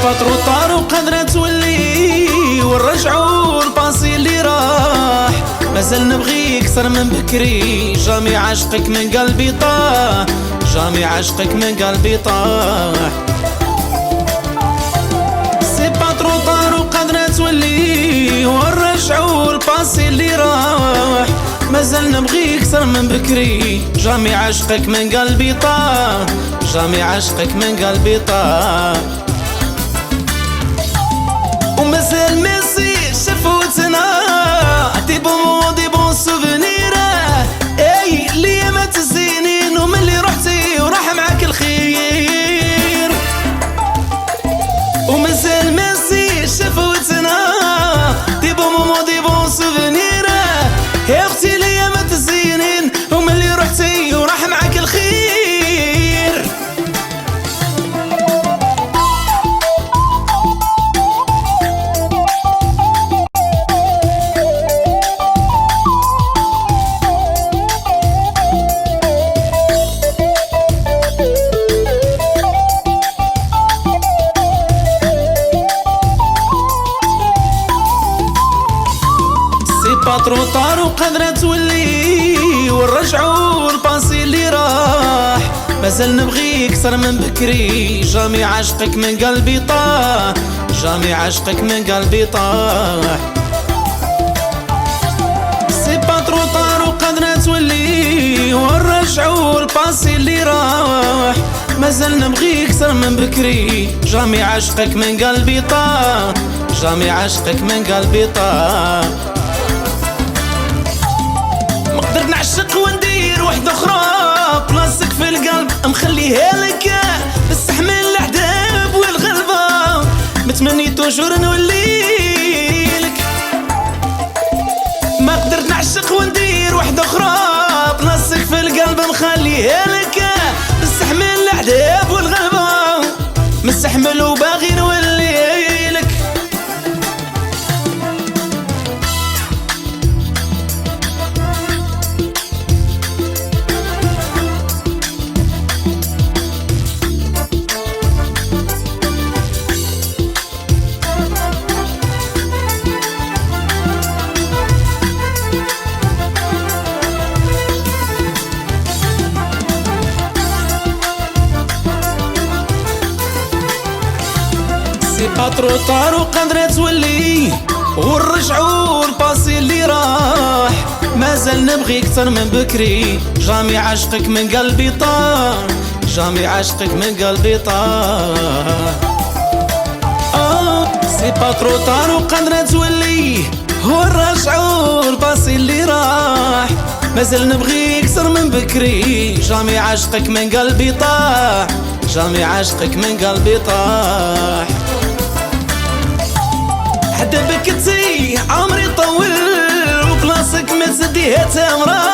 باترو طار وقادرة تولي ونرجعو الباسي اللي راح. مازال نبغيك أكثر من بكري، جامي عشقك من قلبي طاح، جامي عشقك من قلبي طاح. سي باترو طار وقادرة تولي ونرجعو الباسي اللي راح. مازال نبغيك أكثر من بكري، جامي عشقك من قلبي طاح، جامي عشقك من قلبي طاح. ومازال ميسي شفوتنا دي بون دي بون سوفونير، اي ليامات الزينين وملي رحتي وراح معاك الخير. ومازال ميسي شفوتنا دي بون دي بون سوفونير، يا اختي ليامات الزينين وملي رحتي وراح معاك الخير. باترو طار وقادرة تولي ونرجعو الباسي اللي راح. مازال نبغيك أكثر من بكري، جامي عشقك من قلبي طاح، جامي عشقك من قلبي طاح. سي باترو طار وقادرة تولي ونرجعو الباسي اللي راح. مازال نبغيك أكثر من بكري، جامي عشقك من قلبي طاح، جامي عشقك من قلبي طاح. مقدر نعشق وندير وحدة أخرى، بلاصتك في القلب مخليها لك، نستحمل العذاب والغلبة، متمني توجور نوليلك. ما قدرت نعشق وندير وحدة أخرى، بلاصتك في القلب مخليها لك، نستحمل العذاب والغلبة، مستحمل وباغي نوليلك. سي باترو طار وقادرة تولي ونرجعو الباسي اللي راح. مازال نبغي أكثر من بكري، جامي عشقك من قلبي طاح، جامي عشقك من قلبي طاح. سي باترو طار وقادرة تولي ونرجعو الباسي اللي راح. مازال نبغي أكثر من بكري، جامي عشقك من قلبي طاح، جامي عشقك من قلبي طاح. حتى بكتي عمري طول وبلاصك ما تسديها تمرة،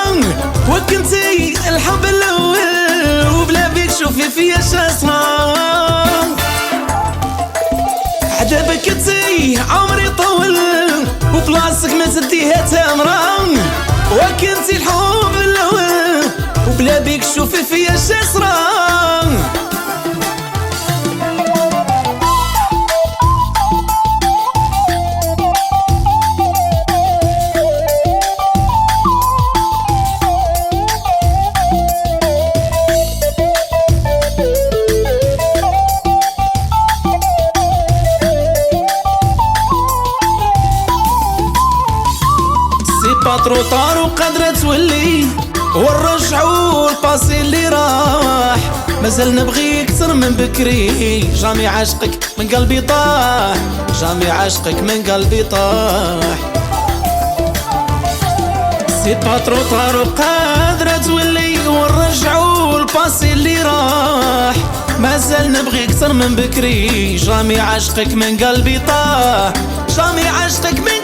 وكنتي الحب الاول وبلا بيك شوفي فيا شاسرة. حتى بكتي عمري طول وبلاصك ما تسديها تمرة، وكنتي الحب الاول وبلا بيك شوفي فيا شاسرة. باترو طار وقادرة تولي ونرجعو الباسي اللي راح. مازال نبغيك أكثر من بكري، جامي عشقك من قلبي طاح، جامي عشقك من قلبي طاح. سي باترو طار وقادرة تولي ونرجعو الباسي اللي راح. مازال نبغيك أكثر من بكري، جامي عشقك من قلبي طاح، جامي عشقك من